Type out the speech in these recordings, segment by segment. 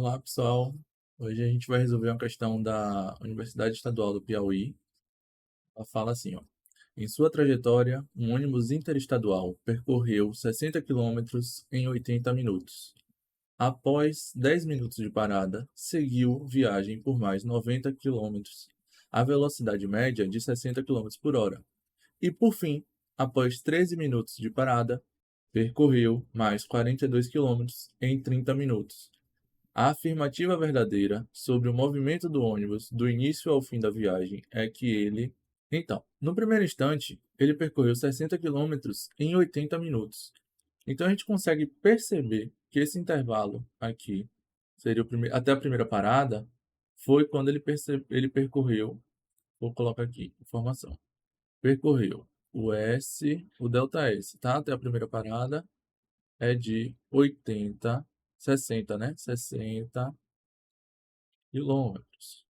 Olá, pessoal. Hoje a gente vai resolver uma questão da Universidade Estadual do Piauí. Ela fala assim, ó. Em sua trajetória, um ônibus interestadual percorreu 60 quilômetros em 80 minutos. Após 10 minutos de parada, seguiu viagem por mais 90 quilômetros, a velocidade média de 60 quilômetros por hora. E, por fim, após 13 minutos de parada, percorreu mais 42 quilômetros em 30 minutos. A afirmativa verdadeira sobre o movimento do ônibus do início ao fim da viagem é que ele. Então, no primeiro instante, ele percorreu 60 quilômetros em 80 minutos. Então a gente consegue perceber que esse intervalo aqui, seria até a primeira parada, foi quando ele percorreu. Vou colocar aqui, informação. Percorreu o delta S, tá? Até a primeira parada é de 80, 60, né? 60 quilômetros.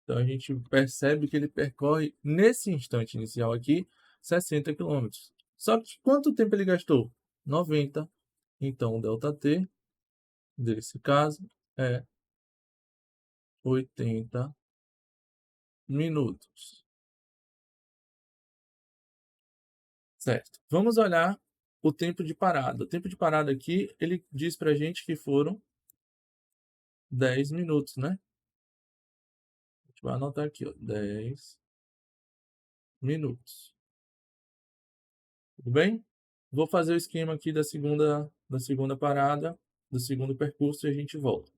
Então a gente percebe que ele percorre, nesse instante inicial aqui, 60 quilômetros. Só que quanto tempo ele gastou? 90. Então o ΔT, desse caso, é 80 minutos. Certo. Vamos olhar o tempo de parada. O tempo de parada aqui, ele diz pra gente que foram 10 minutos, né? A gente vai anotar aqui, ó, 10 minutos. Tudo bem? Vou fazer o esquema aqui da segunda parada, do segundo percurso e a gente volta.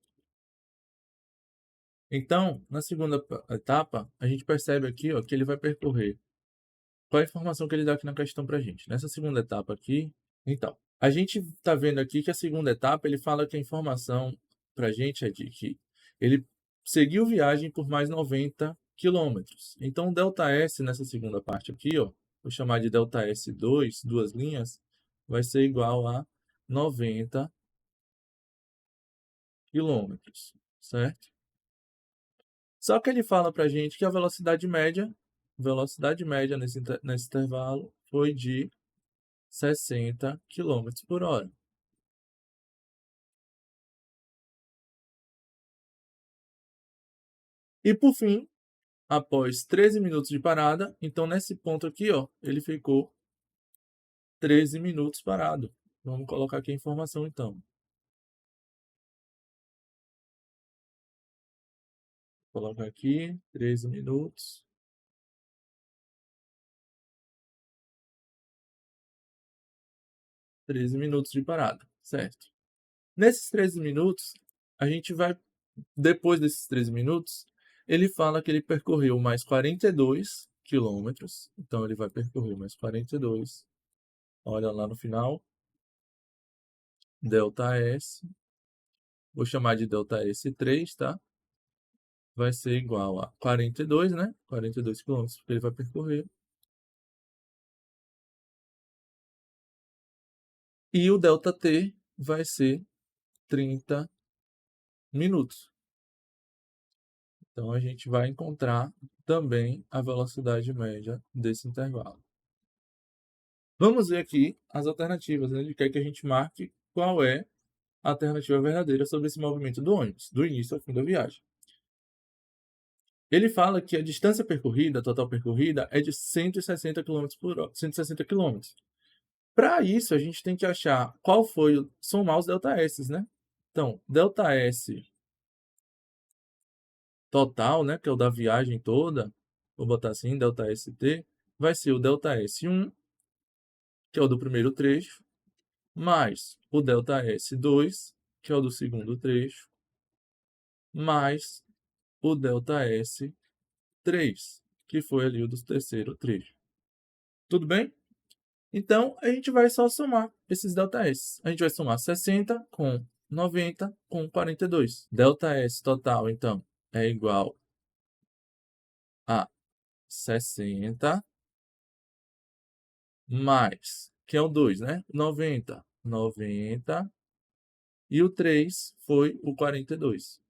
Então, na segunda etapa, a gente percebe aqui, ó, que ele vai percorrer. Qual é a informação que ele dá aqui na questão para a gente? Nessa segunda etapa aqui, então, a gente está vendo aqui que a segunda etapa, ele fala que a informação para a gente é de que ele seguiu viagem por mais 90 quilômetros. Então, o ΔS nessa segunda parte aqui, ó, vou chamar de ΔS2, duas linhas, vai ser igual a 90 quilômetros, certo? Só que ele fala para a gente que a velocidade média nesse intervalo foi de 60 quilômetros por hora. E por fim, após 13 minutos de parada, então nesse ponto aqui, ó, ele ficou 13 minutos parado. Vamos colocar aqui a informação então. Vou colocar aqui 13 minutos. 13 minutos de parada, certo? Nesses 13 minutos, a gente vai, depois desses 13 minutos, ele fala que ele percorreu mais 42 quilômetros. Então ele vai percorrer mais 42. Olha lá no final, ΔS, vou chamar de ΔS3, tá? Vai ser igual a 42, né? 42 quilômetros, porque ele vai percorrer. E o ΔT vai ser 30 minutos. Então a gente vai encontrar também a velocidade média desse intervalo. Vamos ver aqui as alternativas, né? Ele quer que a gente marque qual é a alternativa verdadeira sobre esse movimento do ônibus, do início ao fim da viagem. Ele fala que a distância percorrida, a total percorrida, é de 160 km por hora, 160 km. Para isso, a gente tem que achar qual foi, somar os ΔS, né? Então, ΔS total, né, que é o da viagem toda, vou botar assim, ΔST, vai ser o ΔS1, que é o do primeiro trecho, mais o ΔS2, que é o do segundo trecho, mais o ΔS3, que foi ali o do terceiro trecho. Tudo bem? Então, a gente vai só somar esses ΔS. A gente vai somar 60 com 90 com 42. ΔS total, então, é igual a 60 mais, que é o 2, né? 90. 90. E o 3 foi o 42.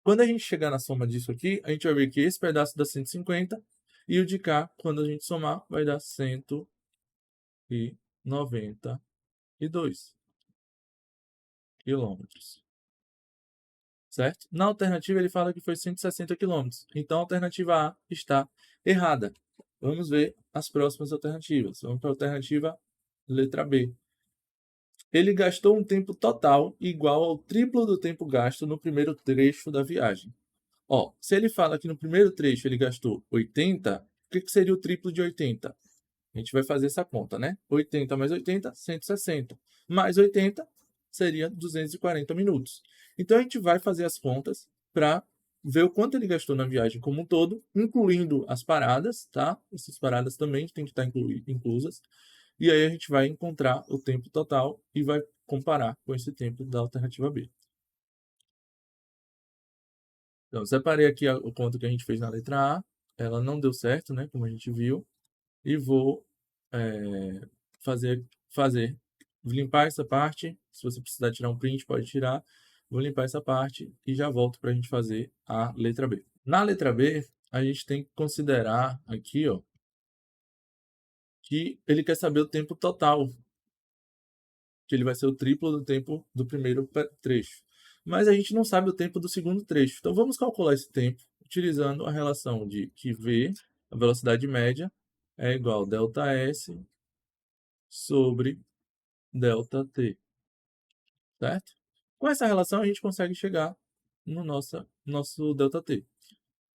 Quando a gente chegar na soma disso aqui, a gente vai ver que esse pedaço dá 150 e o de cá, quando a gente somar, vai dar 192. quilômetros. Certo? Na alternativa, ele fala que foi 160 quilômetros. Então, a alternativa A está errada. Vamos ver as próximas alternativas. Vamos para a alternativa letra B. Ele gastou um tempo total igual ao triplo do tempo gasto no primeiro trecho da viagem. Ó, se ele fala que no primeiro trecho ele gastou 80, o que seria o triplo de 80? A gente vai fazer essa conta, né? 80 mais 80, 160. Mais 80 seria 240 minutos. Então a gente vai fazer as contas para ver o quanto ele gastou na viagem como um todo, incluindo as paradas, tá? Essas paradas também têm que estar inclusas. E aí a gente vai encontrar o tempo total e vai comparar com esse tempo da alternativa B. Então, separei aqui o conto que a gente fez na letra A. Ela não deu certo, né? Como a gente viu. E vou fazer, limpar essa parte. Se você precisar tirar um print, pode tirar. Vou limpar essa parte e já volto para a gente fazer a letra B. Na letra B, a gente tem que considerar aqui, ó, que ele quer saber o tempo total, que ele vai ser o triplo do tempo do primeiro trecho. Mas a gente não sabe o tempo do segundo trecho. Então vamos calcular esse tempo utilizando a relação de que V, a velocidade média, é igual a ΔS sobre ΔT, certo? Com essa relação a gente consegue chegar no nosso ΔT.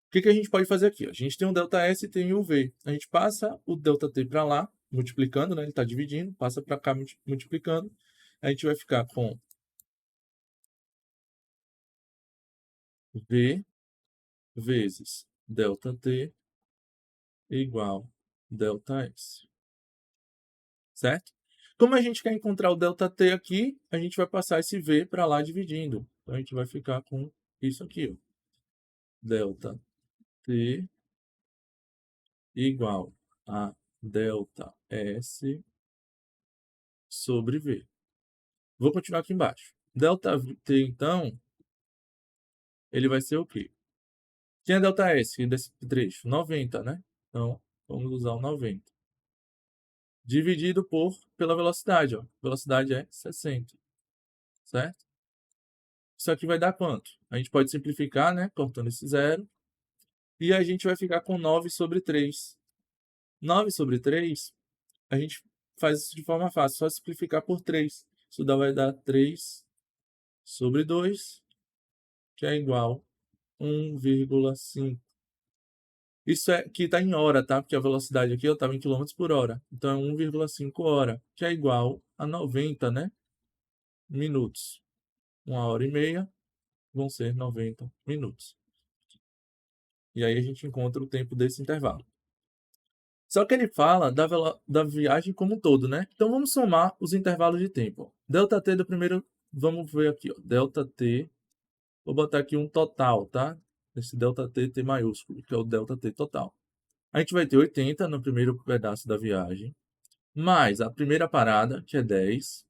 O que a gente pode fazer aqui? A gente tem um ΔS e tem o V. A gente passa o ΔT para lá, multiplicando, né? Ele está dividindo, passa para cá multiplicando. A gente vai ficar com V vezes ΔT igual ΔS. Certo? Como a gente quer encontrar o ΔT aqui, a gente vai passar esse V para lá dividindo. Então, a gente vai ficar com isso aqui, ó. ΔT igual a ΔS sobre V. Vou continuar aqui embaixo. ΔT, então, ele vai ser o quê? Quem é ΔS desse trecho? 90, né? Então, vamos usar o 90. Dividido pela velocidade, ó. Velocidade é 60, certo? Isso aqui vai dar quanto? A gente pode simplificar, né? Cortando esse zero. E a gente vai ficar com 9 sobre 3. 9 sobre 3, a gente faz isso de forma fácil. Só simplificar por 3. Isso vai dar 3 sobre 2, que é igual a 1,5. Isso aqui está em hora, tá? Porque a velocidade aqui estava em quilômetros por hora. Então, é 1,5 hora, que é igual a 90, né? Minutos. 1h30 vão ser 90 minutos. E aí a gente encontra o tempo desse intervalo. Só que ele fala da viagem como um todo, né? Então vamos somar os intervalos de tempo. ΔT do primeiro, vamos ver aqui, ó. ΔT, vou botar aqui um total, tá? Esse ΔT T maiúsculo, que é o ΔT total. A gente vai ter 80 no primeiro pedaço da viagem, mais a primeira parada, que é 10.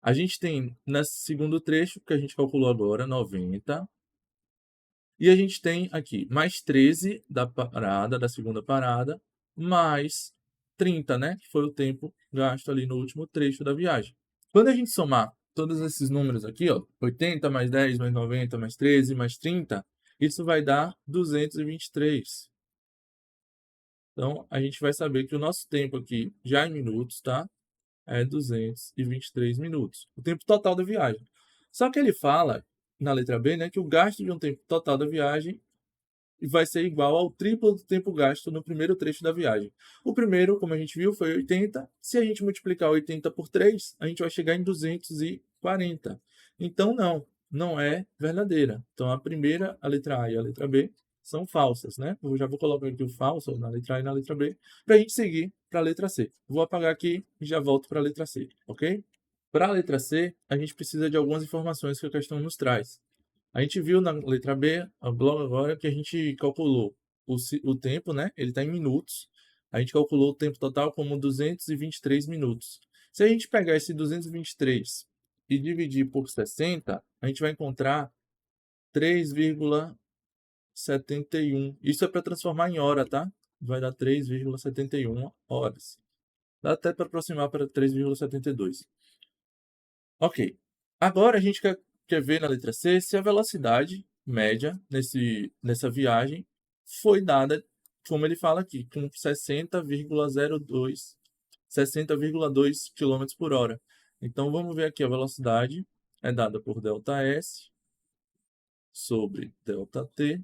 A gente tem nesse segundo trecho, que a gente calculou agora, 90. E a gente tem aqui mais 13 da segunda parada, mais 30, né? Que foi o tempo gasto ali no último trecho da viagem. Quando a gente somar todos esses números aqui, ó, 80 mais 10 mais 90 mais 13 mais 30, isso vai dar 223. Então, a gente vai saber que o nosso tempo aqui, já em minutos, tá? É 223 minutos. O tempo total da viagem. Só que ele fala, na letra B, né, que o gasto de um tempo total da viagem vai ser igual ao triplo do tempo gasto no primeiro trecho da viagem. O primeiro, como a gente viu, foi 80. Se a gente multiplicar 80 por 3, a gente vai chegar em 240. Então, não é verdadeira. Então, a primeira, a letra A e a letra B, são falsas, né? Eu já vou colocar aqui o falso na letra A e na letra B, para a gente seguir para a letra C. Vou apagar aqui e já volto para a letra C, ok? Para a letra C, a gente precisa de algumas informações que a questão nos traz. A gente viu na letra B, logo agora, que a gente calculou o tempo, né? Ele está em minutos. A gente calculou o tempo total como 223 minutos. Se a gente pegar esse 223 e dividir por 60, a gente vai encontrar 3,71. Isso é para transformar em hora, tá? Vai dar 3,71 horas. Dá até para aproximar para 3,72. Ok. Agora a gente quer ver na letra C se a velocidade média nessa viagem foi dada, como ele fala aqui, com 60,2 km por hora. Então vamos ver aqui, a velocidade é dada por ΔS sobre ΔT.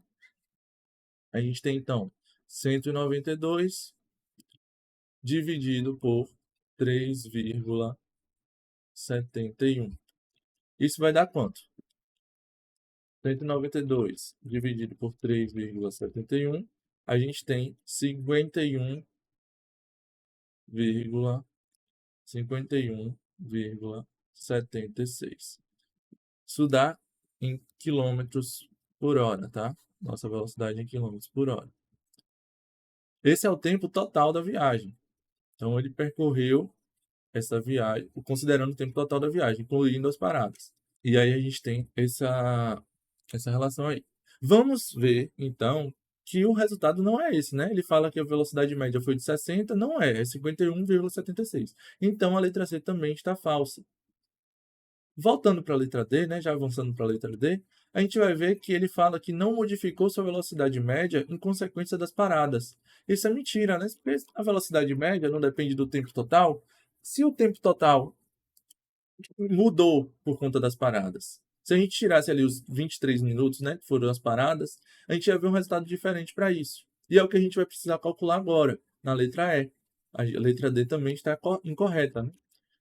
A gente tem então 192 dividido por 3,71. Isso vai dar quanto? 192 dividido por 3,71, a gente tem 51,76. Isso dá em quilômetros por hora, tá? Nossa velocidade em quilômetros por hora. Esse é o tempo total da viagem. Então ele percorreu essa viagem, considerando o tempo total da viagem, incluindo as paradas. E aí a gente tem essa relação aí. Vamos ver, então, que o resultado não é esse, né? Ele fala que a velocidade média foi de 60, não é 51,76. Então a letra C também está falsa. Voltando para a letra D, né, já avançando para a letra D, a gente vai ver que ele fala que não modificou sua velocidade média em consequência das paradas. Isso é mentira, né? Porque a velocidade média não depende do tempo total. Se o tempo total mudou por conta das paradas. Se a gente tirasse ali os 23 minutos, né, que foram as paradas, a gente ia ver um resultado diferente para isso. E é o que a gente vai precisar calcular agora, na letra E. A letra D também está incorreta, né?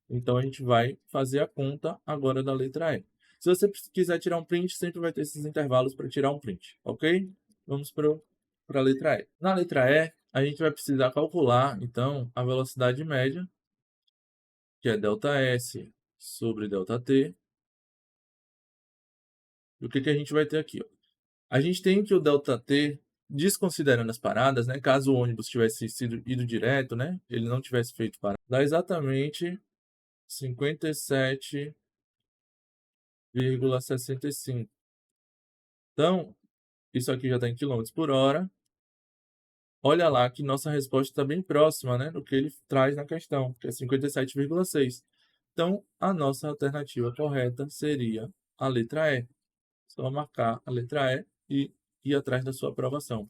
Então a gente vai fazer a conta agora da letra E. Se você quiser tirar um print, sempre vai ter esses intervalos para tirar um print, ok? Vamos para a letra E. Na letra E, a gente vai precisar calcular, então, a velocidade média, que é ΔS sobre ΔT. E o que a gente vai ter aqui? Ó? A gente tem que o ΔT, desconsiderando as paradas, né? Caso o ônibus tivesse ido direto, né? Ele não tivesse feito parada, dá exatamente 57,65. Então, isso aqui já está em quilômetros por hora. Olha lá que nossa resposta está bem próxima, né, do que ele traz na questão, que é 57,6. Então, a nossa alternativa correta seria a letra E. Só marcar a letra E e ir atrás da sua aprovação.